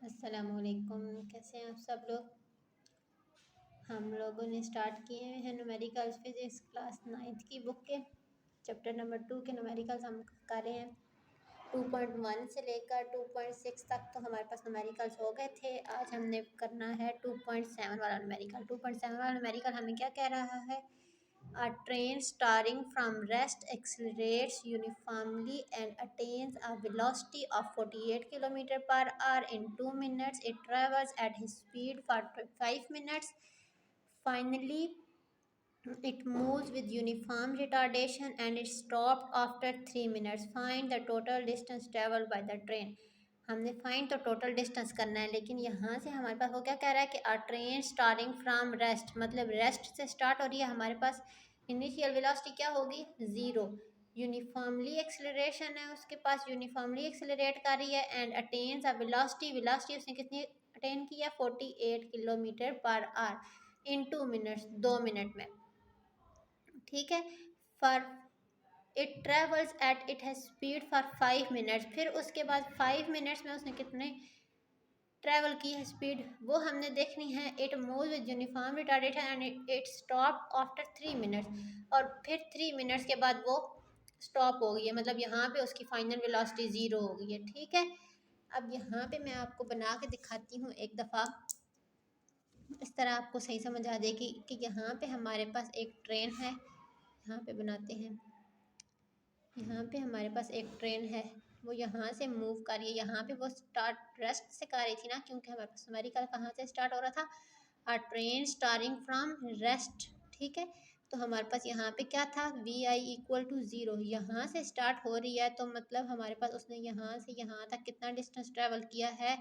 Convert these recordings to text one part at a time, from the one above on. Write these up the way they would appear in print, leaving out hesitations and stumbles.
अस्सलामुअलैकुम। कैसे हैं आप सब लोग। हम लोगों ने स्टार्ट किए हैं न्यूमेरिकल्स फिजिक्स क्लास 9th की बुक के चैप्टर नंबर 2 के न्यूमेरिकल्स हम कर रहे हैं। 2.1 से लेकर 2.6 तक तो हमारे पास न्यूमेरिकल्स हो गए थे। आज हमने करना है 2.7 वाला न्यूमेरिकल। 2.7 वाला न्यूमेरिकल हमें क्या कह रहा है। A train starting from rest accelerates uniformly and attains a velocity of 48 km per hour in 2 minutes. It travels at his speed for 5 minutes. Finally, it moves with uniform retardation and it stopped after 3 minutes. Find the total distance traveled by the train. हमने find तो total distance करना है, लेकिन यहाँ से हमारे पास वो क्या कह रहा है कि अ ट्रेन स्टार्टिंग फ्रॉम रेस्ट, मतलब रेस्ट से स्टार्ट हो रही है। हमारे पास इनिशियल वेलोसिटी क्या होगी, 0। यूनिफॉर्मली एक्सेलरेशन है, उसके पास यूनिफॉर्मली एक्सेलरेट कर रही है। And attains a velocity, velocity उसने कितनी अटेन की है, 48 kilometre per our in 2 minutes, 2 minute में। ठीक है। For it travels at it has speed for 5 minutes. फिर उसके बाद 5 मिनट्स में उसने कितने ट्रैवल की है स्पीड, वो हमने देखनी है। It move with uniform retardation and it stop after 3 minutes. और फिर 3 मिनट्स के बाद वो स्टॉप हो गई है, मतलब यहाँ पे उसकी फाइनल वेलोसिटी 0 हो गई है। ठीक है। अब यहाँ पे मैं आपको बना के दिखाती हूँ एक दफ़ा, इस तरह आपको सही समझ आ जाएगी कि यहाँ पे हमारे पास एक ट्रेन है। यहाँ पे बनाते हैं, यहाँ पे हमारे पास एक ट्रेन है, वो यहाँ से मूव कर रही है। यहाँ पे वो स्टार्ट रेस्ट से कर रही थी ना, क्योंकि हमारे पास न्यूमेरिकल कहाँ से स्टार्ट हो रहा था, अ ट्रेन स्टार्टिंग फ्रॉम रेस्ट। ठीक है। तो हमारे पास यहाँ पे क्या था, वी आई इक्वल टू 0। यहाँ से स्टार्ट हो रही है तो मतलब हमारे पास उसने यहाँ से यहाँ तक कितना डिस्टेंस ट्रेवल किया है,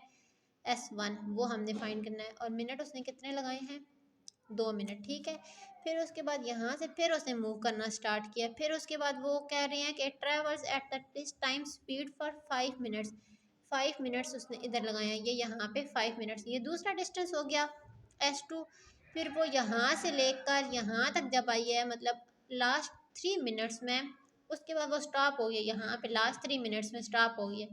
S1, वो हमने फाइंड करना है। और मिनट उसने कितने लगाए हैं, 2 मिनट। ठीक है। फिर उसके बाद यहाँ से फिर उसने मूव करना स्टार्ट किया। फिर उसके बाद वो कह रहे हैं कि travels at this time speed for 5 minutes. 5 minutes उसने इधर लगाए हैं, ये यहाँ पे 5 मिनट्स, ये दूसरा डिस्टेंस हो गया S2। फिर वो यहाँ से लेकर यहाँ तक जब आई है, मतलब लास्ट 3 मिनट्स में, उसके बाद वो स्टॉप हो गई, यहाँ पे लास्ट 3 मिनट्स में स्टॉप हो गई है।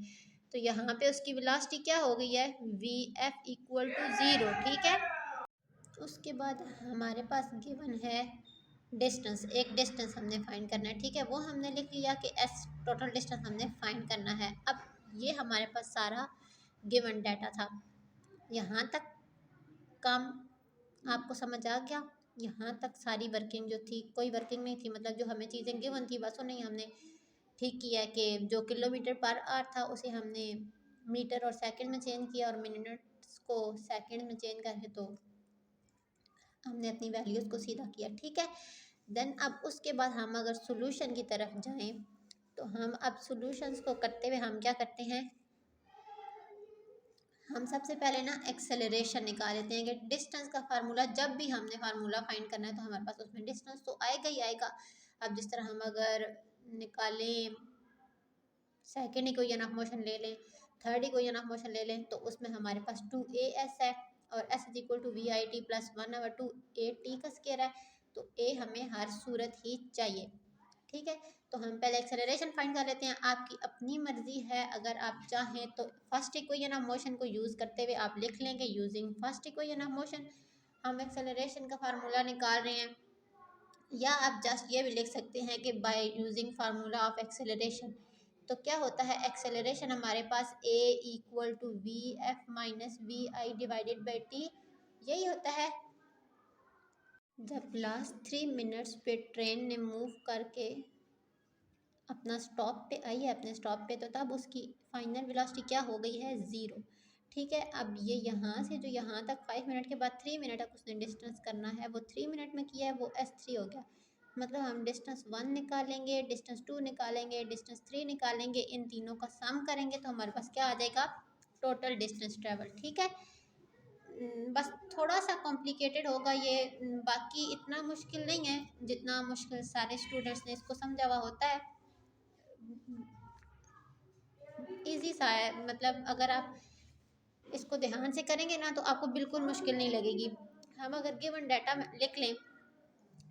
तो यहाँ पे उसकी वेलोसिटी क्या हो गई है, वी एफ इक्वल टू 0। ठीक है। उसके बाद हमारे पास गिवन है डिस्टेंस, एक डिस्टेंस हमने फाइंड करना है। ठीक है। वो हमने लिख लिया कि एस टोटल डिस्टेंस हमने फाइंड करना है। अब ये हमारे पास सारा गिवन डाटा था। यहाँ तक काम आपको समझ आ गया। यहाँ तक सारी वर्किंग जो थी, कोई वर्किंग नहीं थी, मतलब जो हमें चीज़ें गिवन थी बस उन्हें हमने ठीक किया कि जो किलोमीटर पर आवर था उसे हमने मीटर और सेकंड में चेंज किया, और मिनट्स को सेकंड में चेंज करके तो हमने अपनी वैल्यूज़ को सीधा किया। ठीक है। देन अब उसके बाद हम अगर सॉल्यूशन की तरफ जाएं, तो हम अब सॉल्यूशंस को करते हुए हम क्या करते हैं, हम सबसे पहले ना एक्सेलरेशन निकाल लेते हैं कि डिस्टेंस का फार्मूला, जब भी हमने फार्मूला फाइंड करना है तो हमारे पास उसमें डिस्टेंस तो आएगा ही आएगा। अब जिस तरह हम अगर निकालें, सेकेंड इक्वेशन ऑफ मोशन ले लें, थर्ड इक्वेशन ऑफ मोशन ले लें, तो उसमें हमारे पास 2AS है और S is equal to we I T plus 1/2 AT का स्क्वायर है। तो A हमें हर सूरत ही चाहिए। ठीक है। तो हम पहले एक्सेलरेशन फाइंड कर लेते हैं। आपकी अपनी मर्जी है, अगर आप चाहें तो फर्स्ट इक्वेशन ऑफ मोशन को यूज़ करते हुए आप लिख लेंगे using first equation of motion हम एक्सेलरेशन का फार्मूला निकाल रहे हैं, या आप जस्ट ये भी लिख सकते हैं कि by using formula of acceleration. तो क्या होता है, एक्सेलरेशन हमारे पास A equal to V F minus we I divided by T, यही होता है। जब लास्ट 3 मिनट्स पे ट्रेन ने मूव करके अपना स्टॉप पे आई है, अपने स्टॉप पे, तो तब उसकी फाइनल वेलोसिटी क्या हो गई है, 0। ठीक है। अब ये यहाँ से जो यहाँ तक 5 मिनट के बाद 3 मिनट तक उसने डिस्टेंस करना है, वो 3 मिनट में किया है, वो S3 हो गया। मतलब हम डिस्टेंस 1 निकालेंगे, डिस्टेंस 2 निकालेंगे, डिस्टेंस 3 निकालेंगे, इन तीनों का सम करेंगे तो हमारे पास क्या आ जाएगा, टोटल डिस्टेंस ट्रेवल। ठीक है। बस थोड़ा सा कॉम्प्लिकेटेड होगा ये, बाकी इतना मुश्किल नहीं है जितना मुश्किल सारे स्टूडेंट्स ने इसको समझा हुआ होता है। इजी सा है, मतलब अगर आप इसको ध्यान से करेंगे ना तो आपको बिल्कुल मुश्किल नहीं लगेगी। हम अगर गिवन डाटा लिख लें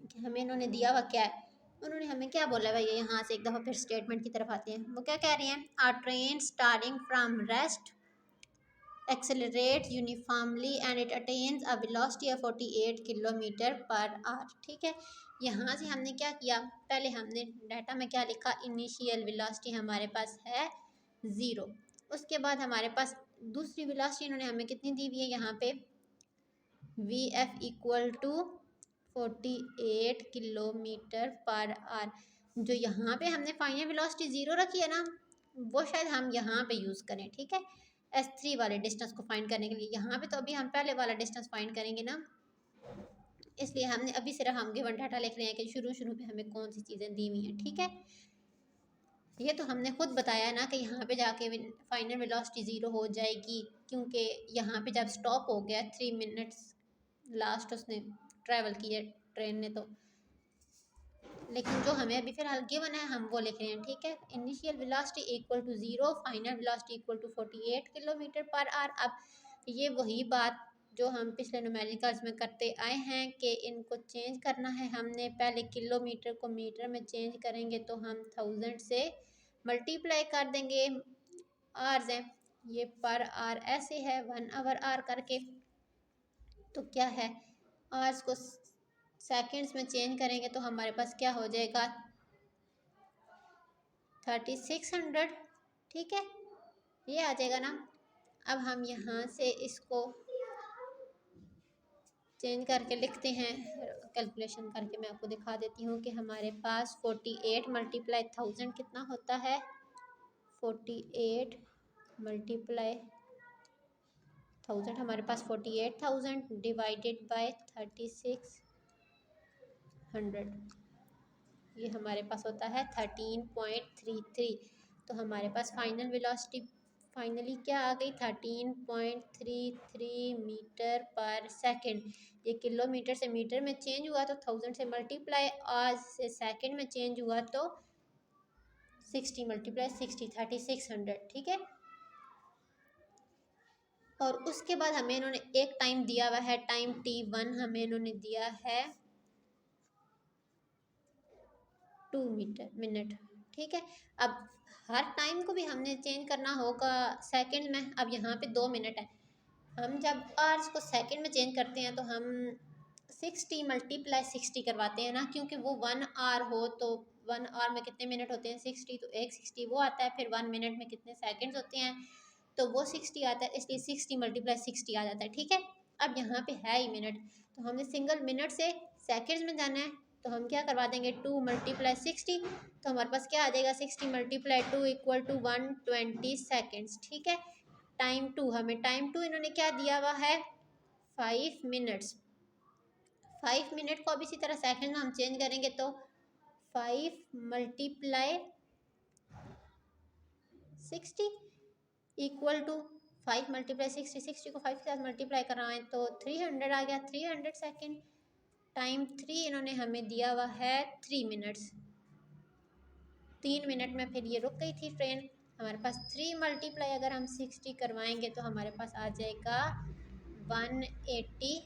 कि हमें इन्होंने दिया हुआ क्या है, उन्होंने हमें क्या बोला भाई, यहाँ से एक दफ़ा फिर स्टेटमेंट की तरफ आते हैं। वो क्या कह रहे हैं, a train starting from rest accelerate uniformly and it attains a velocity of 48 kilometre per hour. ठीक है, यहाँ से हमने क्या किया, पहले हमने डाटा में क्या लिखा, इनिशियल वेलोसिटी हमारे पास है 0। उसके बाद हमारे पास दूसरी वेलोसिटी इन्होंने हमें कितनी दी हुई है, यहाँ पे V F equal to 48 kilometre per hour. जो यहाँ पे हमने फाइनल वेलोसिटी 0 रखी है ना, वो शायद हम यहाँ पे यूज़ करें। ठीक है, S3 वाले डिस्टेंस को फाइंड करने के लिए। यहाँ पे तो अभी हम पहले वाला डिस्टेंस फाइंड करेंगे ना, इसलिए हमने अभी सिर्फ हम गिवन डाटा लिख रहे हैं कि शुरू में हमें कौन सी चीज़ें दी हुई हैं। ठीक है, ये तो हमने खुद बताया ना कि यहाँ पे जाके फाइनल वेलोसिटी 0 हो जाएगी, क्योंकि यहाँ पे जब स्टॉप हो गया 3 मिनट्स लास्ट उसने ट्रैवल किया ट्रेन ने, तो लेकिन जो हमें अभी फिलहाल गिवन है हम वो लिख रहे हैं। ठीक है, initial velocity equal to 0, final velocity equal to 48 kilometre per hour. अब ये वही बात जो हम पिछले न्यूमेरिकल्स में करते आए हैं कि इनको चेंज करना है हमने। पहले किलोमीटर को मीटर में चेंज करेंगे तो हम 1000 से मल्टीप्लाई कर देंगे, आवर्स हैं ये पर आवर ऐसे है 1 आवर आर करके, तो क्या है आवर्स को सेकंड्स में चेंज करेंगे तो हमारे पास क्या हो जाएगा 3600। ठीक है, ये आ जाएगा ना। अब हम यहाँ से इसको चेंज करके लिखते हैं, कैलकुलेशन करके मैं आपको दिखा देती हूँ कि हमारे पास 48 मल्टीप्लाई 1000 कितना होता है, 48 मल्टीप्लाई 1000 हमारे पास 48,000 डिवाइडेड बाय 3600, ये हमारे पास होता है 13.33। तो हमारे पास फाइनल वेलोसिटी फाइनली क्या आ गई 13.33 मीटर पर सेकंड। ये किलोमीटर से मीटर में चेंज हुआ तो 1000 से मल्टीप्लाई, आज से सेकंड में चेंज हुआ तो 60 मल्टीप्लाई 60 3600। ठीक है, और उसके बाद हमें इन्होंने एक टाइम दिया हुआ है, टाइम T1 हमें इन्होंने दिया है 2 मिनट। ठीक है, अब हर टाइम को भी हमने चेंज करना होगा सेकंड में। अब यहाँ पे 2 मिनट है, हम जब आवर्स को सेकंड में चेंज करते हैं तो हम 60 मल्टीप्लाई 60 करवाते हैं ना, क्योंकि वो 1 आवर हो तो 1 आवर में कितने मिनट होते हैं 60, तो एक 60 वो आता है, फिर 1 मिनट में कितने सेकंड्स होते हैं तो वो 60 आता है, इसलिए 60 मल्टीप्लाई 60 आ जाता है। ठीक है, अब यहाँ पे है ही मिनट, तो हमने सिंगल मिनट से सेकंड्स में जाना है, तो हम क्या करवा देंगे 2 मल्टीप्लाई 60, तो हमारे पास क्या आ जाएगा 60 मल्टीप्लाई 2 इक्वल टू 120 सेकेंड्स। ठीक है, टाइम 2 हमें टाइम 2 इन्होंने क्या दिया हुआ है 5 मिनट्स। 5 मिनट को अब इसी तरह सेकंड में हम चेंज करेंगे तो 5 मल्टीप्लाई 60 इक्वल टू 5 मल्टीप्लाई 60, 60 को 5 के साथ मल्टीप्लाई कराएं तो 300 आ गया, 300 सेकेंड। टाइम 3 इन्होंने हमें दिया हुआ है 3 मिनट्स, 3 मिनट में फिर ये रुक गई थी ट्रेन। हमारे पास 3 मल्टीप्लाई अगर हम 60 करवाएंगे तो हमारे पास आ जाएगा 180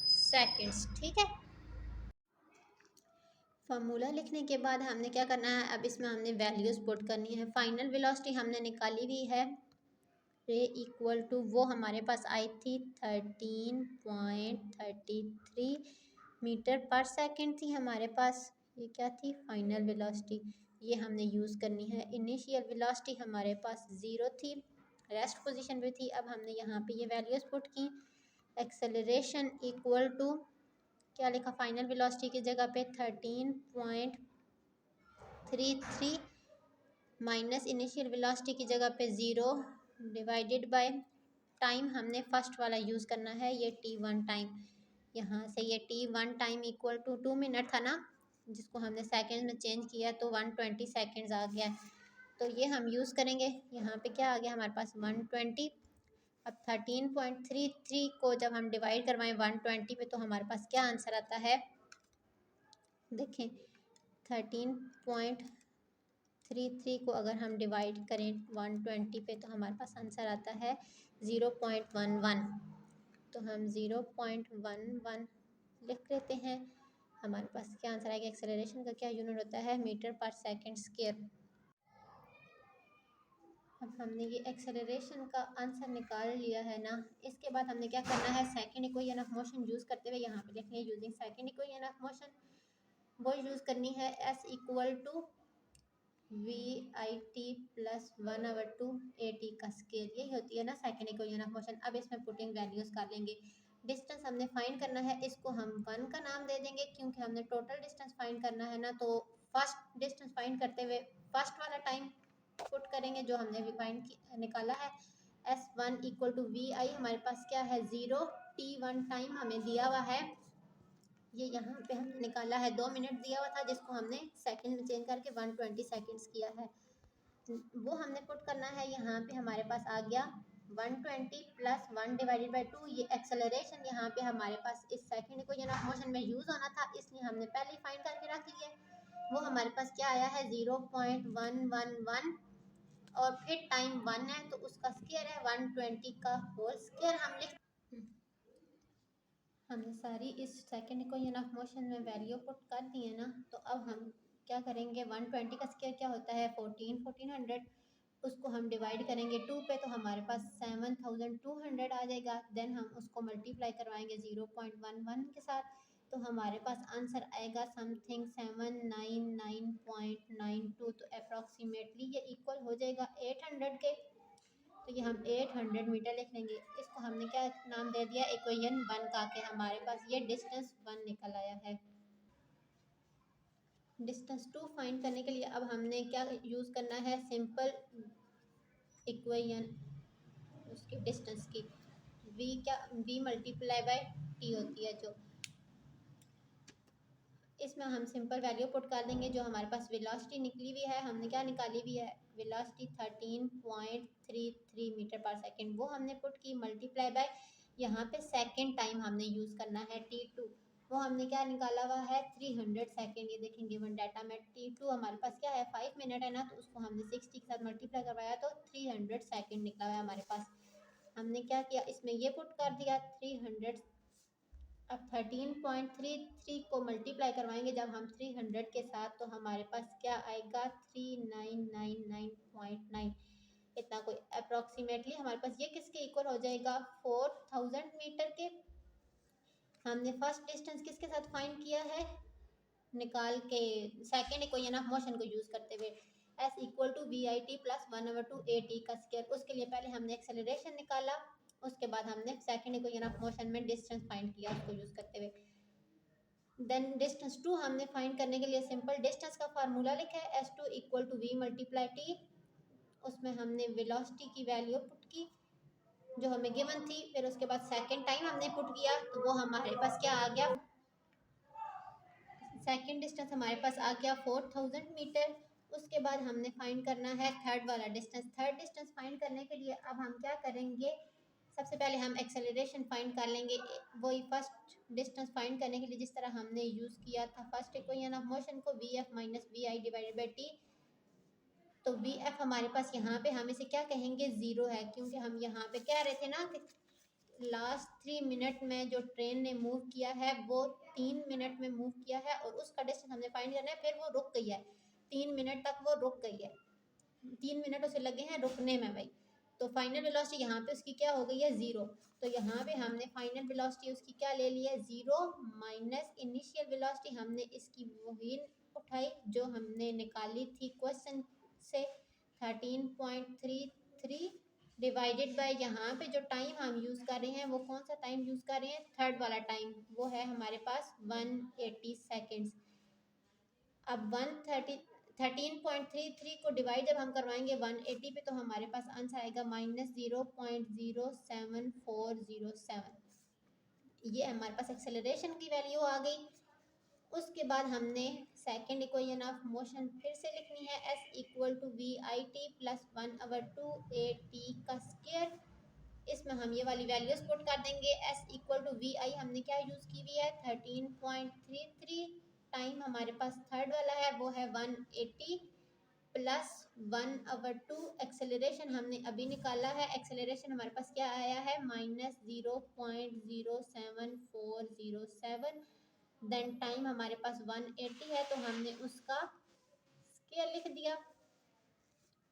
सेकेंड्स। ठीक है, फार्मूला लिखने के बाद हमने क्या करना है, अब इसमें हमने वैल्यूज़ पुट करनी है। फाइनल वेलोसिटी हमने निकाली हुई है, ए इक्वल टू वो हमारे पास आई थी 13.33 मीटर पर सेकंड थी हमारे पास। ये क्या थी फाइनल वेलोसिटी, ये हमने यूज़ करनी है। इनिशियल वेलोसिटी हमारे पास 0 थी, रेस्ट पोजीशन पे थी। अब हमने यहाँ पे ये वैल्यूज़ पुट की। एक्सेलरेशन इक्वल टू क्या लिखा फाइनल वेलोसिटी की जगह पे 13.33 माइनस इनिशियल वेलोसिटी की जगह पे 0 डिवाइडेड बाय टाइम हमने फर्स्ट वाला यूज़ करना है, ये T1 टाइम। यहाँ से ये T1 time equal to 2 minute था ना, जिसको हमने सेकंड में चेंज किया तो 120 सेकंड्स आ गया। तो ये हम यूज़ करेंगे। यहाँ पे क्या आ गया हमारे पास 120। अब 13.33 को जब हम डिवाइड करवाएं 120 पे तो हमारे पास क्या आंसर आता है, देखें 13.33 को अगर हम डिवाइड करें 120 पे तो हमारे पास आंसर आता है 0.11। तो हम 0.11 लिख लेते हैं। हमारे पास क्या आंसर आएगा, एक्सेलरेशन का क्या यूनिट होता है मीटर पर सेकंड स्क्वायर। अब हमने ये एक्सेलरेशन का आंसर निकाल लिया है ना। इसके बाद हमने क्या करना है, second equation of motion use करते हुए यहाँ पे लिखनी है using second equation of motion, वो यूज़ करनी है S equal to we I T plus 1/2 a t का स्केयर, यही होती है ना सेकंड इक्वेशन ऑफ मोशन। अब इसमें पुटिंग वैल्यूज़ कर लेंगे। डिस्टेंस हमने फाइंड करना है, इसको हम 1 का नाम दे देंगे क्योंकि हमने टोटल डिस्टेंस फाइंड करना है ना। तो फर्स्ट डिस्टेंस फाइंड करते हुए फर्स्ट वाला टाइम पुट करेंगे जो हमने भी फाइंड निकाला है। S1 इक्वल टू वी आई, हमारे पास क्या है 0, T1 टाइम हमें दिया हुआ है, ये यहाँ पे हमने निकाला है 2 मिनट दिया हुआ था जिसको हमने सेकंड में चेंज करके 120 सेकंड्स किया है, वो हमने पुट करना है। यहाँ पे हमारे पास आ गया 120 प्लस 1/2, ये एक्सेलरेशन यहाँ पे हमारे पास इस सेकंड इक्वेशन ऑफ मोशन में यूज़ होना था, इसलिए हमने पहले ही फाइंड करके रख लिया। वो हमारे पास क्या आया है 0.111, और फिर टाइम 1 है तो उसका स्क्वायर है 120 का होल स्क्वायर। हमने सारी इस सेकंड इक्वेशन ऑफ मोशन में वैल्यू पुट कर दी है ना। तो अब हम क्या करेंगे, 120 का स्क्वायर क्या होता है 1400, उसको हम डिवाइड करेंगे 2 पे तो हमारे पास 7200 आ जाएगा। देन हम उसको मल्टीप्लाई करवाएंगे 0.11 के साथ, तो हमारे पास आंसर आएगा समथिंग 799.92, तो अप्रॉक्सीमेटली ये इक्वल हो जाएगा 800 के। तो ये हम 800 मीटर लिख लेंगे। इसको हमने क्या नाम दे दिया, इक्वेशन 1 का, के हमारे पास ये डिस्टेंस 1 निकल आया है। डिस्टेंस 2 फाइंड करने के लिए अब हमने क्या यूज़ करना है, सिंपल इक्वेशन उसकी डिस्टेंस की, v मल्टीप्लाई बाय टी होती है जो, इसमें हम सिंपल वैल्यू पुट कर देंगे। जो हमारे पास वेलोसिटी निकली हुई है, हमने क्या निकाली हुई है वेलोसिटी 13.33 मीटर पर सेकंड, वो हमने पुट की, मल्टीप्लाई बाय यहाँ पे सेकंड टाइम हमने यूज़ करना है T2, वो हमने क्या निकाला हुआ है 300 सेकंड। ये देखेंगे वन डाटा में T2 हमारे पास क्या है 5 मिनट है ना, तो उसको हमने 60 के साथ मल्टीप्लाई करवाया तो 300 सेकंड निकला हुआ है हमारे पास। हमने क्या किया, इसमें ये पुट कर दिया 300। अब 13.33 को मल्टीप्लाई करवाएंगे जब हम 300 के साथ, तो हमारे पास क्या आएगा 3999.9, इतना कोई अप्रॉक्सीमेटली हमारे पास ये किसके इक्वल हो जाएगा 4000 मीटर के। हमने फर्स्ट डिस्टेंस किसके साथ फाइंड किया है, निकाल के सेकेंड इक्वेशन ऑफ मोशन को यूज़ करते हुए S equal to we I T plus 1/2 a t का स्क्वायर। उसके लिए पहले हमने एक्सेलरेशन निकाला, उसके बाद हमने सेकेंड इक्वेशन ऑफ मोशन में डिस्टेंस फाइंड किया उसको यूज़ करते हुए। देन डिस्टेंस 2 हमने फाइंड करने के लिए सिंपल डिस्टेंस का फार्मूला लिखा है S2 equal to v multiply t, उसमें हमने वेलोसिटी की वैल्यू पुट की जो हमें गिवन थी, फिर उसके बाद सेकेंड टाइम हमने पुट किया तो वो हमारे पास क्या आ गया, सेकेंड डिस्टेंस हमारे पास आ गया 4000 मीटर। उसके बाद हमने फाइंड करना है थर्ड वाला डिस्टेंस। थर्ड डिस्टेंस फाइंड करने के लिए अब हम क्या करेंगे, सबसे पहले हम एक्सेलरेशन फाइंड कर लेंगे, वही फर्स्ट डिस्टेंस फाइंड करने के लिए जिस तरह हमने यूज़ किया था फर्स्ट इक्वेशन ऑफ मोशन को, v F minus we I divided by t. तो वी एफ हमारे पास यहाँ पे हम इसे क्या कहेंगे 0 है, क्योंकि हम यहाँ पे कह रहे थे ना कि लास्ट 3 मिनट में जो ट्रेन ने मूव किया है वो 3 मिनट में मूव किया है, और उसका डिस्टेंस हमने फाइंड करना है, फिर वो रुक गई है 3 मिनट तक, वो रुक गई है 3 मिनट उसे लगे हैं रुकने में भाई। तो फाइनल वेलोसिटी यहाँ पे उसकी क्या हो गई है 0। तो यहाँ पे हमने फाइनल वेलोसिटी उसकी क्या ले ली है 0 माइनस इनिशियल वेलोसिटी, हमने इसकी वही उठाई जो हमने निकाली थी क्वेश्चन से 13.33 डिवाइडेड बाय यहाँ पे जो टाइम हम यूज़ कर रहे हैं वो कौन सा टाइम यूज़ कर रहे हैं, थर्ड वाला टाइम, वो है हमारे पास 180 सेकेंड्स। अब 13.33 को डिवाइड जब हम करवाएंगे 180 पे तो हमारे पास आंसर आएगा -0.07407, ये हमारे पास एक्सेलरेशन की वैल्यू आ गई। उसके बाद हमने सेकेंड इक्वेशन ऑफ मोशन फिर से लिखनी है S equal to we I T plus 1/2 a t का स्क्वायर। इसमें हम ये वाली वैल्यूज पुट कर देंगे। S equal to we i हमने क्या यूज़ की हुई है 13.33, टाइम हमारे पास थर्ड वाला है वो है 180 प्लस 1/2, एक्सेलरेशन हमने अभी निकाला है, एक्सेलरेशन हमारे पास क्या आया है -0.07407। देन टाइम हमारे पास 180 है तो हमने उसका स्केयर लिख दिया।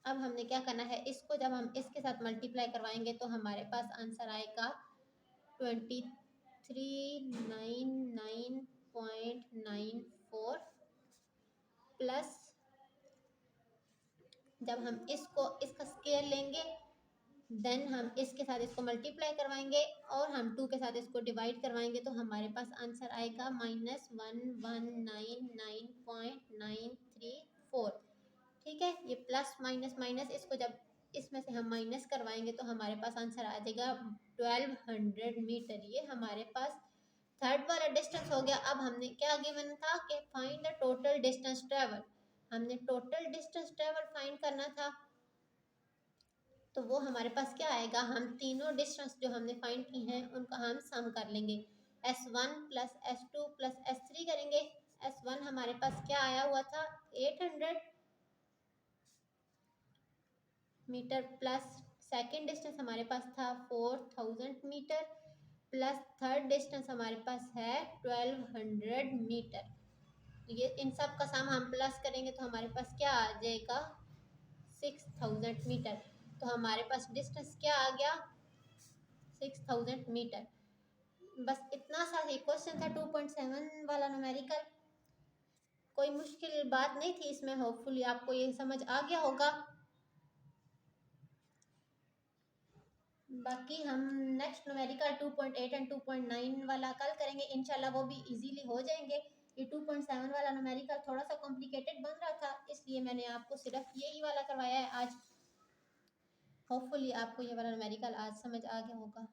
अब हमने क्या करना है, इसको जब हम इसके साथ मल्टीप्लाई करवाएंगे तो हमारे पास आंसर आएगा 2399.94 प्लस, जब हम इसका स्केयर लेंगे देन हम इसके साथ इसको मल्टीप्लाई करवाएंगे और हम 2 के साथ इसको डिवाइड करवाएंगे तो हमारे पास आंसर आएगा -1199.934। ठीक है, ये प्लस माइनस माइनस, इसको जब इसमें से हम माइनस करवाएंगे तो हमारे पास आंसर आ जाएगा 1200 मीटर। ये हमारे पास थर्ड वाला डिस्टेंस हो गया। अब हमने क्या गिवन था कि find the total distance travel, हमने टोटल डिस्टेंस ट्रेवल फाइंड करना था। तो वो हमारे पास क्या आएगा, हम तीनों डिस्टेंस जो हमने फाइंड की हैं उनका हम सम कर लेंगे, S1 plus S2 plus S3 करेंगे। S1 हमारे पास क्या आया हुआ था 800 मीटर प्लस सेकेंड डिस्टेंस हमारे पास था 4000 मीटर प्लस थर्ड डिस्टेंस हमारे पास है 1200 मीटर। ये इन सब का सम हम प्लस करेंगे तो हमारे पास क्या आ जाएगा 6000 मीटर। तो हमारे पास डिस्टेंस क्या आ गया 6000 मीटर। बस इतना सा ही क्वेश्चन था 2.7 वाला न्यूमेरिकल, कोई मुश्किल बात नहीं थी इसमें। होपफुली आपको ये समझ आ गया होगा। बाकी हम नेक्स्ट न्यूमेरिकल 2.8 एंड 2.9 वाला कल करेंगे इंशाल्लाह, वो भी इजीली हो जाएंगे। ये 2.7 वाला न्यूमेरिकल थोड़ा सा कॉम्प्लिकेटेड बन रहा था, इसलिए मैंने आपको सिर्फ यही वाला करवाया है आज। होपफुली आपको ये वाला न्यूमेरिकल आज समझ आ गया होगा।